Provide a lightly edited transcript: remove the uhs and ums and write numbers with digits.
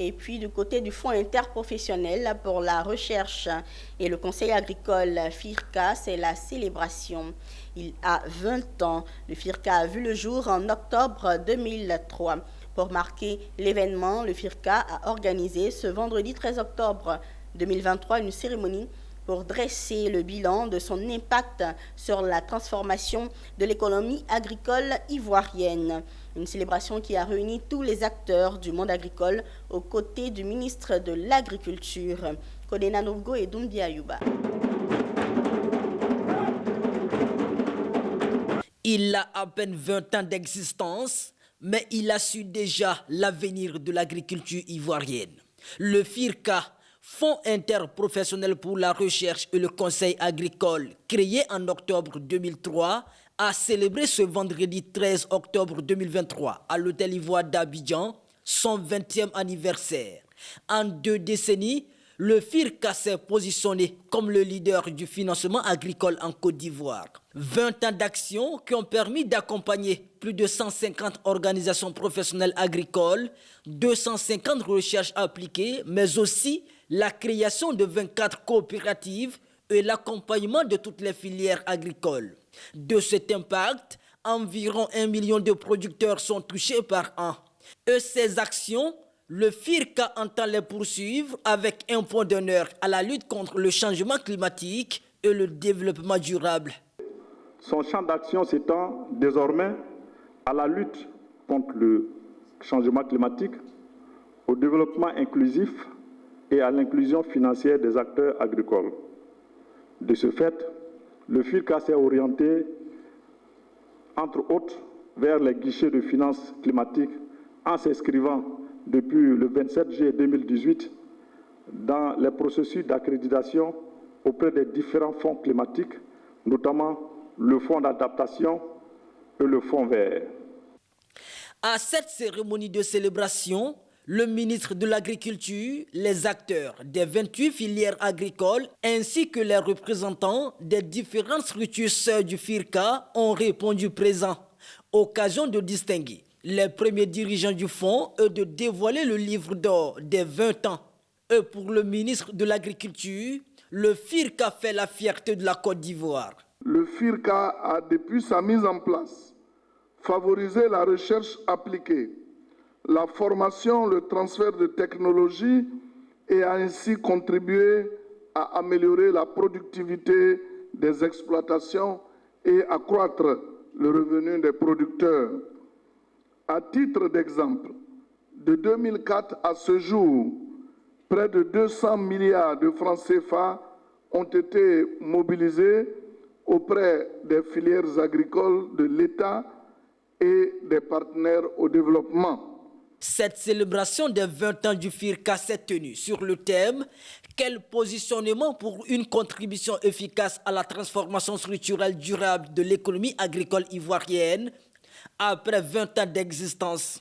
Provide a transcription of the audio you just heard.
Et puis du côté du Fonds interprofessionnel pour la recherche et le conseil agricole FIRCA, c'est la célébration. Il a 20 ans. Le FIRCA a vu le jour en octobre 2003. Pour marquer l'événement, le FIRCA a organisé ce vendredi 13 octobre 2023 une cérémonie pour dresser le bilan de son impact sur la transformation de l'économie agricole ivoirienne. Une célébration qui a réuni tous les acteurs du monde agricole aux côtés du ministre de l'Agriculture, Kodena Nogo et Doumbia Ayuba. Il a à peine 20 ans d'existence, mais il a su déjà l'avenir de l'agriculture ivoirienne. Le FIRCA, Fonds interprofessionnel pour la recherche et le conseil agricole, créé en octobre 2003, a célébré ce vendredi 13 octobre 2023 à l'Hôtel Ivoire d'Abidjan son 20e anniversaire. En 2 décennies, le FIRCA s'est positionné comme le leader du financement agricole en Côte d'Ivoire. 20 ans d'action qui ont permis d'accompagner plus de 150 organisations professionnelles agricoles, 250 recherches appliquées, mais aussi la création de 24 coopératives et l'accompagnement de toutes les filières agricoles. De cet impact, environ 1 million de producteurs sont touchés par an. Et ces actions, le FIRCA entend les poursuivre avec un point d'honneur à la lutte contre le changement climatique et le développement durable. Son champ d'action s'étend désormais à la lutte contre le changement climatique, au développement inclusif et à l'inclusion financière des acteurs agricoles. De ce fait, le FIRCA s'est orienté, entre autres, vers les guichets de finances climatiques en s'inscrivant depuis le 27 juillet 2018 dans les processus d'accréditation auprès des différents fonds climatiques, notamment le fonds d'adaptation et le fonds vert. À cette cérémonie de célébration, le ministre de l'Agriculture, les acteurs des 28 filières agricoles ainsi que les représentants des différentes structures sœurs du FIRCA ont répondu présents. Occasion de distinguer les premiers dirigeants du fonds et de dévoiler le livre d'or des 20 ans. Et pour le ministre de l'Agriculture, le FIRCA fait la fierté de la Côte d'Ivoire. Le FIRCA a, depuis sa mise en place, favorisé la recherche appliquée, la formation, le transfert de technologies et a ainsi contribué à améliorer la productivité des exploitations et accroître le revenu des producteurs. À titre d'exemple, de 2004 à ce jour, près de 200 milliards de francs CFA ont été mobilisés auprès des filières agricoles de l'État et des partenaires au développement. Cette célébration des 20 ans du FIRCA s'est tenue sur le thème « Quel positionnement pour une contribution efficace à la transformation structurelle durable de l'économie agricole ivoirienne ?» après 20 ans d'existence.